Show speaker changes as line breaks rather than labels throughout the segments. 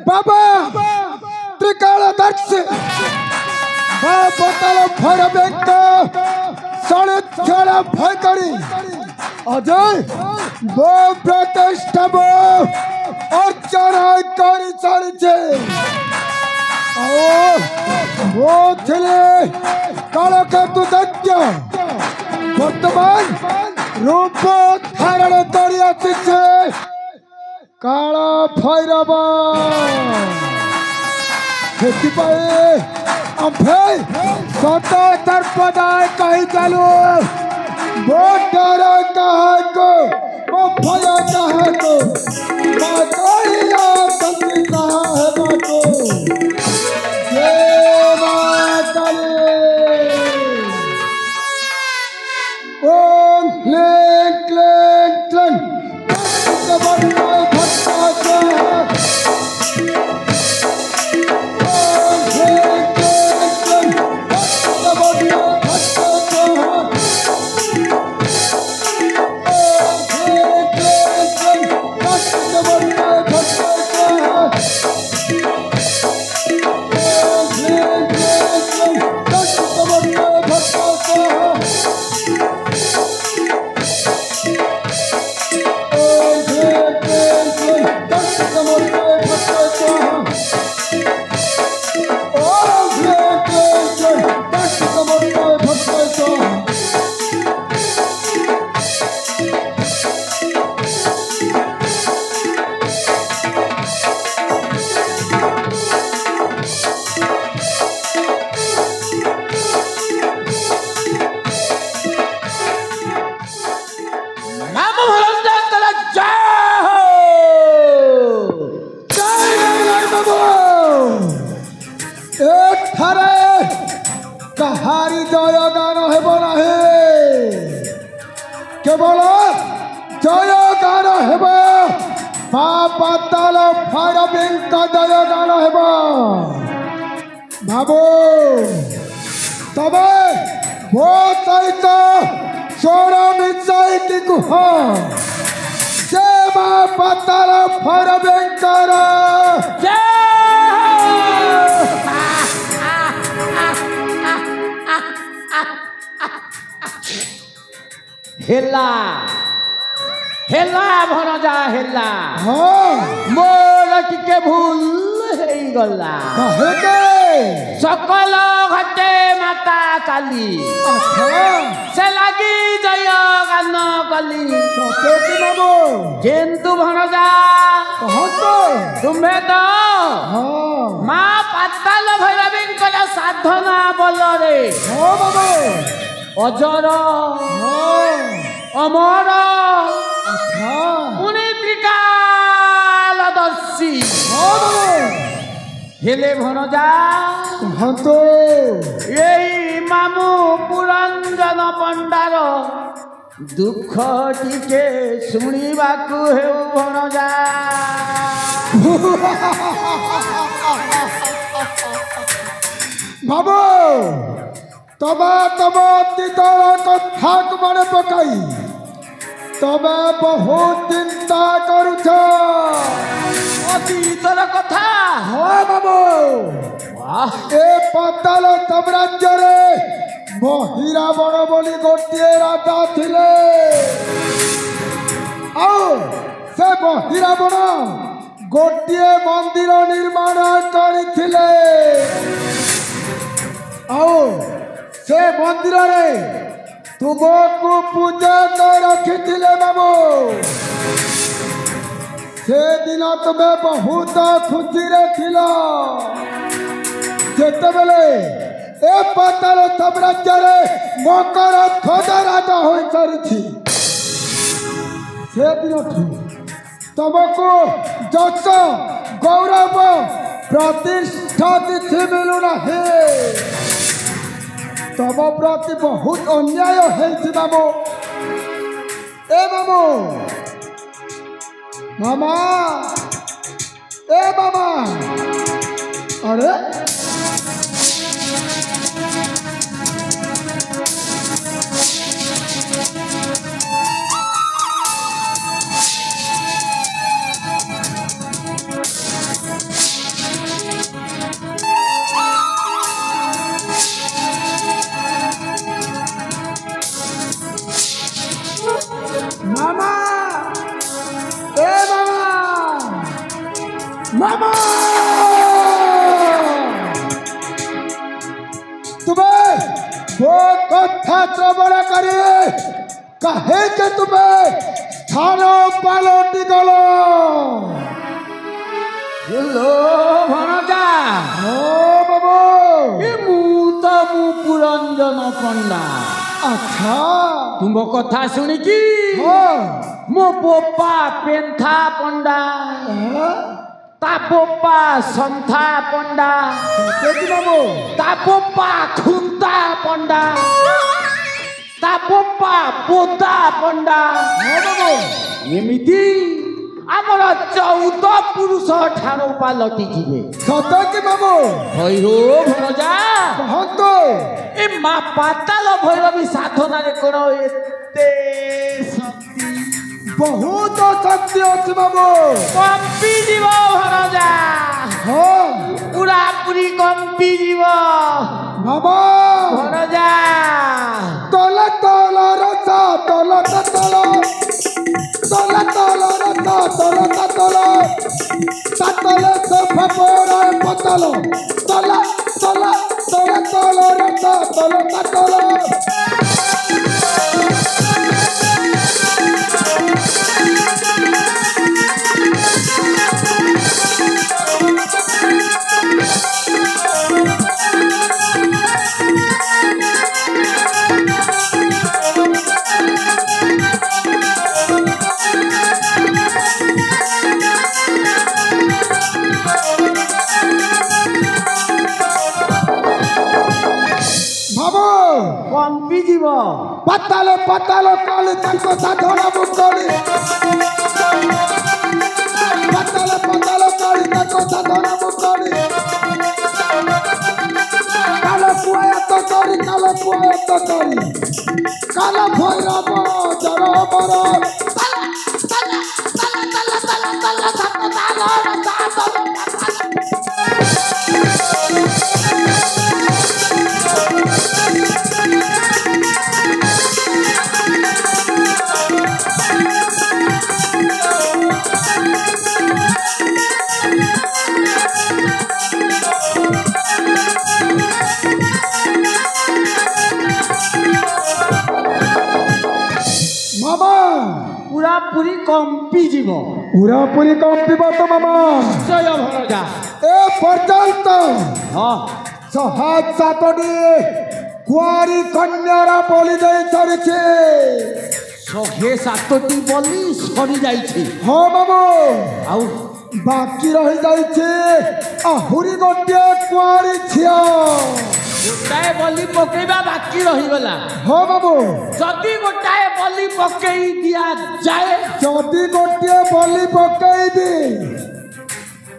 बाबा त्रिकालदर्शी बताल भैरवेक साढ़े छड़ा भय करी अजय वो प्रतिष्ठा वो अर्चना करी चलছে वो ଥିଲେ कालकेतु दैत्य वर्तमान रूप धारण करी आसिছে काला भैरव सत सर्पदाय कही चलो वो डर कहा को वो भय कहा को कहा है बाको ओम क्लीं क्लीं क्लीं कहारी जय गान हेब नहीं केवल जय गान हेब माँ पाताल भैरवीक जय गान हेब भावो तबे वो सहित स्वर मिसाई कुह से माँ पाताल भैरवीक
हेला हेला भनजा हेला मोर टिके भूल हे गला सकल घटे माता काली से लगी जय गान कली किंतु भनजा तुम्हें तो माँ पाताल भैरवीक साधना बल रे अजर अमर मुनि त्रिकालदर्शी हेले भनजा यही मामू पुरंजन पंडार दुख टिके शुणिबाकू हेउ भनजा
बाबू तबे तब अतीतर कथा मन पकई तबे बहुत चिंता करुछ
अतीतर कथा
हाँ बाबू ए पाताल साम्राज्य रे बहिरावण बोली गोटे राजा थिले से बहिरावण गोटे मंदिर निर्माण करथिले से मंदिर रे तुमको पूजा कर रखी बाबू से दिन तुम्हें बहुत खुशी रे थिला ଯେତେବେଳେ ଏ ପାତାଳ ସାମ୍ରାଜ୍ୟରେ ମକର ଧ୍ୱଜ ରାଜା ହୋଇସାରିଛି ସେଦିନଠୁ ତମକୁ ଯଶ ଗୌରବ ପ୍ରତିଷ୍ଠା କିଛି ମିଳୁନାହିଁ। ତମ ପ୍ରତି ବହୁତ ଅନ୍ୟାୟ ହେଇଛି ମାମୁ। ଏ ମାମୁ ମାମା ଏ ମାମା अरे मामा ए मामा तुम्हें वो कथा श्रवण करे कहे के तुम्हें स्थान पालटी गलो
हेलो भणजा
ओ बाबू
ए मु पुरंजन पंडा।
अच्छा
तुम कथा सुनी की
हाँ
मो बोपा पेंथा पंडा ता बोपा संथा पंडा
देखी बाबू
ता बोपा खुंता पंडा ता बोपा पोता पंडा
हाँ बाबू
एमिति आमर 14 पुरुष ठारो पालटी जिवे
सत की बाबू
होई हो भणजा
कहतो
ए मा पाताल भैरवी साधना रे कोन एते शक्ति
बहुत शक्ति अच्छी बाबू
कंपी जीव भणजा
हाँ
पूरा पूरी कंपी जीव
बाबा
भणजा
तल तल रसा तल तल तल तल रसा तल तल तल सफा पर पतल तल तल तल तल रसा तल तल
कंपी जीव
पताल पताल काली ताको साधना मुक्तली पताल पताल काली ताको साधना मुक्तली काल पुआयत करी काल भैरव जर बर
पूरा पूरी कंपी जीव
पूरा पूरी कंपिब तो मामा
जय भणजा
ए पर्यंत
हाँ
सहाज सातटी कुआरी कन्यार बलि दे सारिछे
107टी बलि सरी जाइछि
हाँ मामू
आउ
बाकी रही जाइछे आहुरी गोटे कुआरी झिया
गोटाए बलि पकेबा बाकी रही गला
हाँ मामू
जदि गोटाए बलि पकेई दिया जाए
जदि गोटे बलि पकेबी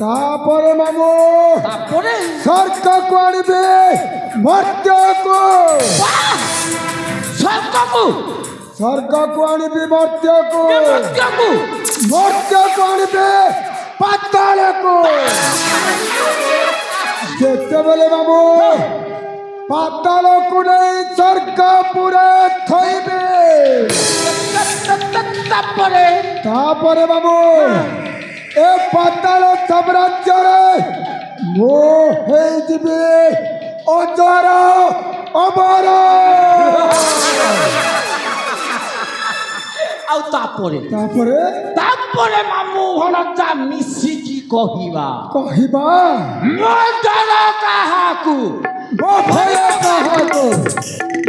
तापर मामू
तापरे
स्वर्ग को आनिबे मर्त्य को
स्वर्ग को
आनिबे मर्त्य को आनिबे पाताल को जेतेबेले मामू पाताल को नहीं स्वर्ग पूरे थईबे तापरे मामू ए पाताल साम्राज्य रे मो हे जिबे अजर अमर
आउ तापरे मामू भणजा मिसिकी कहिबा
कहिबा
मर्दर काहा କାହାକୁ
ଭୟ କାହାକୁ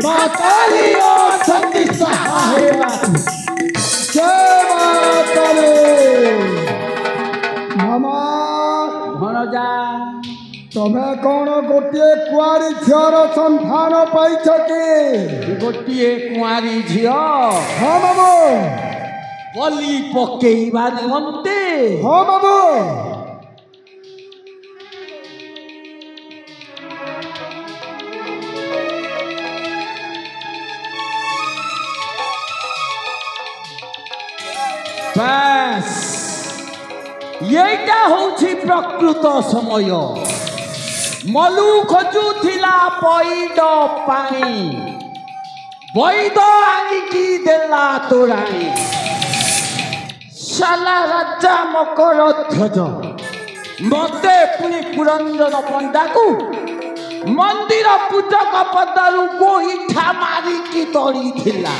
ମା କାଳୀ ଅଛନ୍ତି ସାହା ହେବାକୁ ଜୟ ମା କାଳୀ। ମାମା
ଭଣଜା
ତମେ କ'ଣ ଗୋଟିଏ କୁଆରୀ ଝିଅର ସନ୍ଧାନ ପାଇଛ କି?
ଗୋଟିଏ କୁଆରୀ ଝିଅ
ହଁ ବାବୁ।
ବଲି ପକେଇବା ନିମନ୍ତେ
ହଁ ବାବୁ।
ବାସ୍ ଏଇଟା ହଉଛି ପ୍ରକୃତ ସମୟ। ମଲୁ ଖୋଜୁଥିଲା ପଇଡ଼ ପାଣି, ବୈଦ ଆଣିକି ଦେଲା ତୋରାଣି। ଶାଲା ରାଜା ମକର ଧ୍ୱଜ ମତେ ପୁଣି ପୁରଞ୍ଜନ ପଣ୍ଡାକୁ ମନ୍ଦିର ପୂଜକ ପଦରୁ ଗୋଇଠା ମାରିକି ତଳିଥିଲା।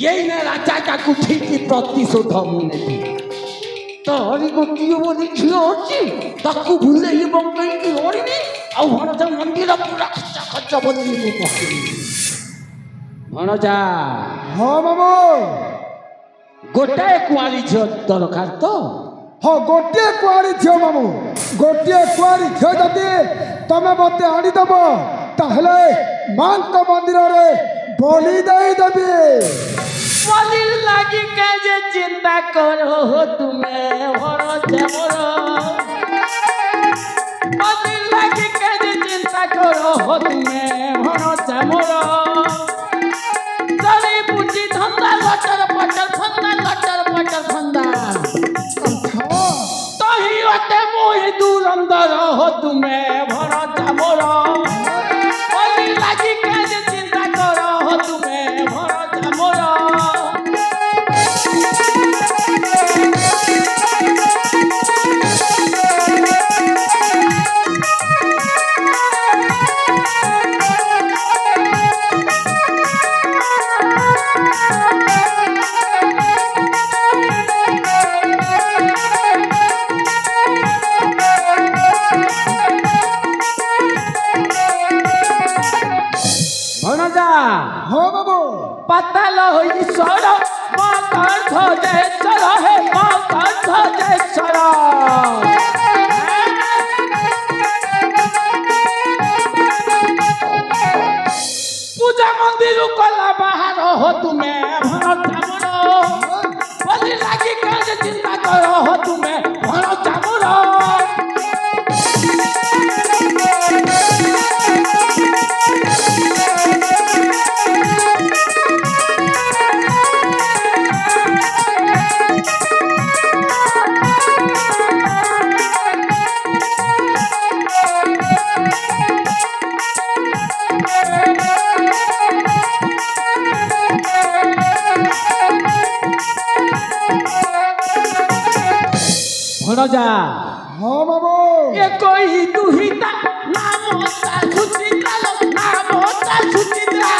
ଏଇନେ ରାଜାଟାକୁ ଠିକ୍ ପ୍ରତିଶୋଧ ମୁଁ ନେବି। ତୋରି ଗୋଟିଏ ବୋଲି ଝିଅ ଅଛି, ତାକୁ ଭୁଲେଇ ବଙ୍କେଇକି ଲଢ଼ିବି। ଆଉ ଭଣଜା ମନ୍ଦିର ପୁରା ଖଚ ଖଚ ବୋଲି ମୁଁ ପକେଇବି। ଭଣଜା
ହଁ ବାବୁ।
ଗୋଟାଏ କୁଆରୀ ଝିଅ ଦରକାର ତ?
ହଁ ଗୋଟିଏ କୁଆରୀ ଝିଅ ବାବୁ। ଗୋଟିଏ କୁଆରୀ ଝିଅ ଯଦି ତମେ ମୋତେ ଆଣିଦେବ ତାହେଲେ ମାଙ୍କ ମନ୍ଦିରରେ ବଳି ଦେଇଦେବି।
বলি লাগি কাজে চিন্তা করো তুমি ভরসা মরো। বলি লাগি কাজে চিন্তা করো তুমি ভরসা মরো। চলি বুঝি ধন্দা লটর পটর ফন্দা লটর পটর ফন্দা। তহি অতে মোহি দুরন্দর তুমি ভরসা মরো। বলি লাগি কাজে চিন্তা করো তুমি ভরসা মরো।
ହଁ ବାବୁ।
পাতাল ঈশ্বর মকর হে মকর পূজা মন্দির কলা বাহার হো তুমি ভরসা মরো। বলি লাগি কাজে চিন্তা করো তুমি ভরসা মরো। ভণজা
ହଁ ବାବୁ।
এ কই দুহিতা নামতা সুচিত্রা নামতা সুচিত্রা।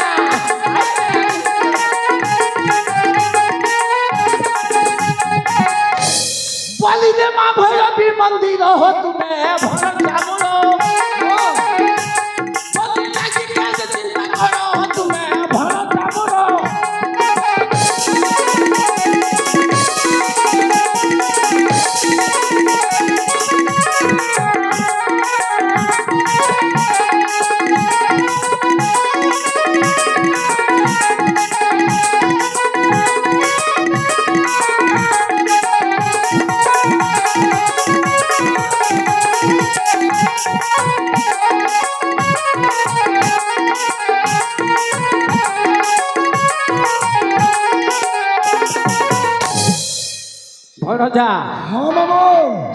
বলি রে মা ভৈরবী মন্দির হো তুমি ভরসা মরো। বলি লাগি কাজে চিন্তা করো তুমি ভরসা মরো। ভণজা
ହଁ ବାବୁ।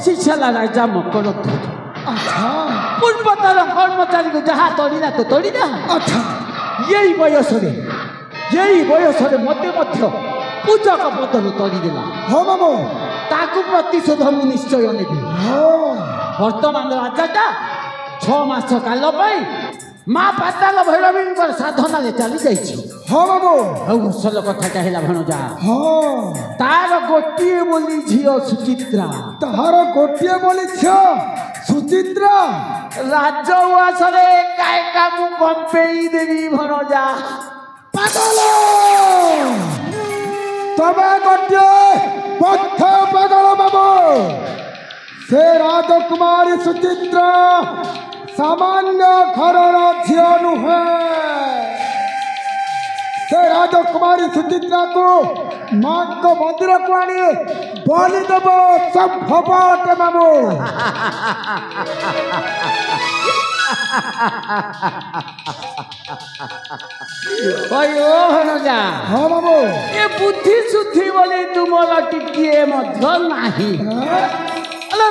শিশালা রাজা মকর ধ্বজ
আচ্ছা
পূর্বতর কর্মচারীকে যাহা তড়িলা তো তড়িলা।
আচ্ছা।
এই বয়সরে মতে মধ্য পূজক পদରୁ ତଡ଼ିଦେଲା।
ହଁ ବାବୁ।
ତାକୁ ପ୍ରତିଶୋଧ ମୁଁ ନିଶ୍ଚୟ ନେବି।
ହଁ
ବର୍ତ୍ତମାନ ରାଜାଟା 6 ମାସ କାଳ ପାଇଁ ମା ପାତାଳ ଭୈରବୀଙ୍କର ସାଧନାରେ ଚାଲି ଯାଇଛି।
ହଁ ବାବୁ।
ଆଉ ଅସଲ କଥାଟା ହେଲା ଭଣଜା,
ହଁ
ତାର ଗୋଟିଏ ବୋଲି ଝିଅ ସୁଚିତ୍ରା।
ତାହାର ଗୋଟିଏ ବୋଲି ଝିଅ ସୁଚିତ୍ରା।
রাজ্য উয়াসরে একা একা মু কম্পেই দেবি ভনজা
পাগল তবে গোটিয়ে পথ পাগল বাবু সে রাজকুমারী সুচিত্রা সামান্য ঘরর ঝিও নুহে ସେ ରାଜକୁମାରୀ ସୁଚିତ୍ରାକୁ ମାଙ୍କ ମନ୍ଦିରକୁ ଆଣି ବଳି ଦେବ ସମ୍ଭବ ଅଟେ ମାମୁ।
ଭଣଜା
ହଁ ମାମୁ
ଏ ବୁଦ୍ଧି ସୁଦ୍ଧି ବୋଲି ତୁମର ଟିକିଏ ମଧ୍ୟ ନାହିଁ।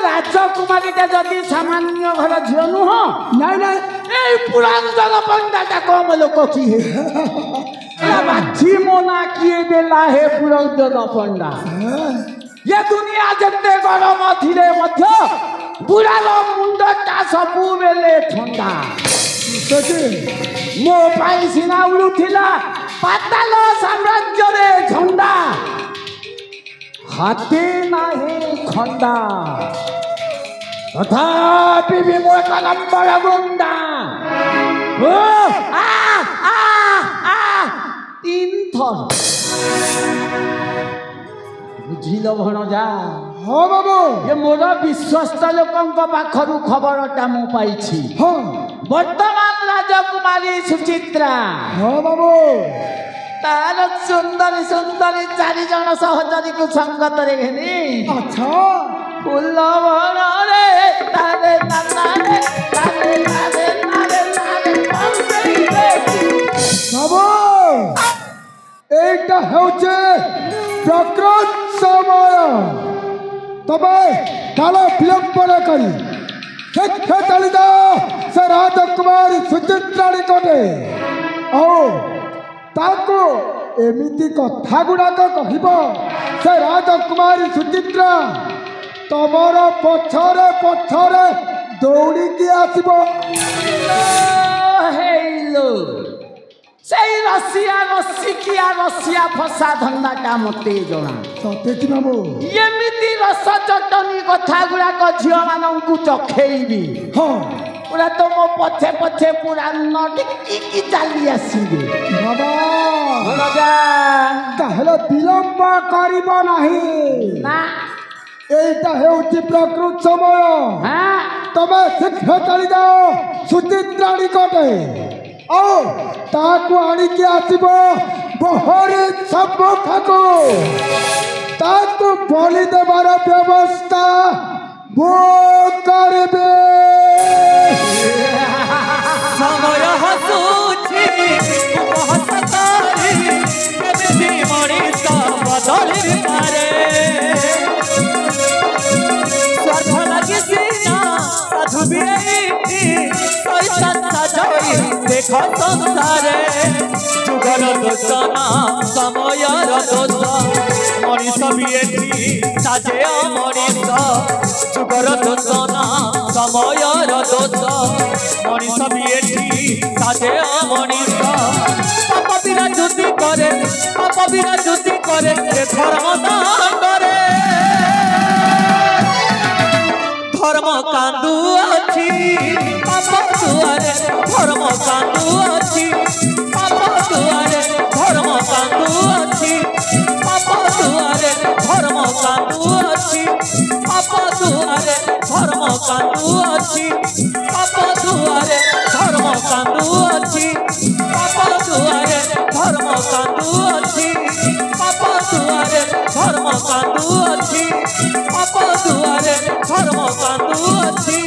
ରାଜକୁମାରୀଟା ଯଦି ସାମାନ୍ୟ ଘର ଝିଅ ନୁହଁ
ନାଇଁ ନାଇଁ
ଏଇ ପୁରାତନ ପଣ୍ଡାଟା କମ ଲୋକ କିଏ ବାଛି ମୋ ନା କିଏ ଦେଲା ହେ ପୁରାତନ ପଣ୍ଡା ଏ ଦୁନିଆ ଯେତେ ଗରମ ଥିଲେ ମଧ୍ୟ ବୁଢ଼ାର ମୁଣ୍ଡଟା ସବୁବେଳେ ଥଣ୍ଡା ମୋ ପାଇଁ ସିନା ଉଡୁଥିଲା ପାତାଳ ସାମ୍ରାଜ୍ୟରେ ଝଣ୍ଡା ହାତେ ନାହିଁ ଖଣ୍ଡା ତଥାପି ବି ମୋ ଏକ ନମ୍ବର ଗୁଣ୍ଡା ତିନିଥର ବୁଝିଲ ଭଣଜା
ହଁ ବାବୁ
ଏ ମୋର ବିଶ୍ୱସ୍ତ ଲୋକଙ୍କ ପାଖରୁ ଖବରଟା ମୁଁ ପାଇଛି
ହଁ
ବର୍ତ୍ତମାନ ରାଜକୁମାରୀ ସୁଚିତ୍ରା
ହଁ ବାବୁ
ତାର ସୁନ୍ଦରୀ ସୁନ୍ଦରୀ 4 ଜଣ ସହଚରୀକୁ ସଙ୍ଗତରେ ଘେନି
ଆଚ୍ଛା
ଫୁଲ ବଣରେ ତାରେ ନାରେ ତାରେ ନାରେ ନାରେ ନାରେ
ବାବୁ এইটা হচ্ছে প্রকৃত সময় তবে কাল বিলম্ব ন করি শিক্ষা চালিত সে রাজকুমারী সুচিত্রা নিকটে ও তাকে এমিতি কথা গুড়াক কহিব সে রাজকুমারী সুচিত্রা তোমার পছরে পছরে দৌড়িকি আসব
ହେଇଲୋ ସେଇ ରସିଆ ଫସା ଧନ୍ଦାଟା ମତେ ଜଣା
সত্যি কি বাবু
ଏମିତି ରସ ଚଟଣି କଥା ଗୁଡାକ ଝିଅ ମାନଙ୍କୁ ଚଖେଇବି
হ্যাঁ
ପୁରା ତ ମୋ ପଛେ ପଛେ ପୁରା ନଟିକି ଚାଲି ଆସିବେ
বাবা
ଭଣଜା
তাহলে বিলম্ব করিব নাহি
ନା
এইটা হেউছি প্রকৃত সময়
হ্যাঁ
তবে শীঘ্র চলি যাও সুচিত্রা নিকটে ও তাকে আনিকি আসব বহরি সম্মুখকু তাকে বলি দেবার ব্যবস্থা করবে
ସମୟ ହସୁଛି ହସତାରି କେମିତି ମଣିଷ ବଦଳି ପାରେ ସ୍ୱାର୍ଥ ଲାଗି ସିନା ସାଧୁ ବି ଏଇଠି ପଇସା ସାଜଇ ଦେଖ ସଂସାରେ ଯୁଗର ଦୋଷ ନା ସମୟର ଦୋଷ ମଣିଷ ବି ଏଠି ସାଜେ ମଣିଷ ଯୁଗର ଦୋଷ ନା ସମୟର ଦୋଷ ମଣିଷ ବି ଏଠି ସାଜେ ମଣିଷ ପାପ ବିରାଜୁତି କରେ ଏ ଧର୍ମ ଦାଣ୍ଡରେ ধর্ম কান্দু অছি পাপ দুয়ারে ধর্ম কান্দু অছি পাপ দুয়ারে ধর্ম কান্দু অছি পাপ দুয়ারে ধর্ম কান্দু অছি পাপ দুয়ারে ধর্ম কান্দু অছি পাপ দুয়ারে ধর্ম কান্দু অছি পাপ দুয়ারে ধর্ম কান্দু অছি পাপ দুয়ারে ধর্ম কান্দু অছি পাপ দুয়ারে ধর্ম কান্দু অছি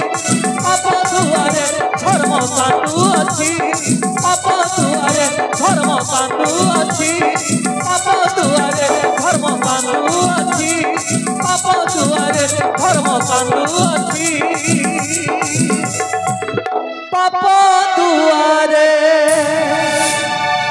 পাপ দুয়ারে ধর্ম কান্দু অছি পাপ দুয়ারে ধর্ম কান্দু অছি পাপ দুয়ারে ধর্ম কান্দু অছি পাপ দুয়ারে ধর্ম কান্দু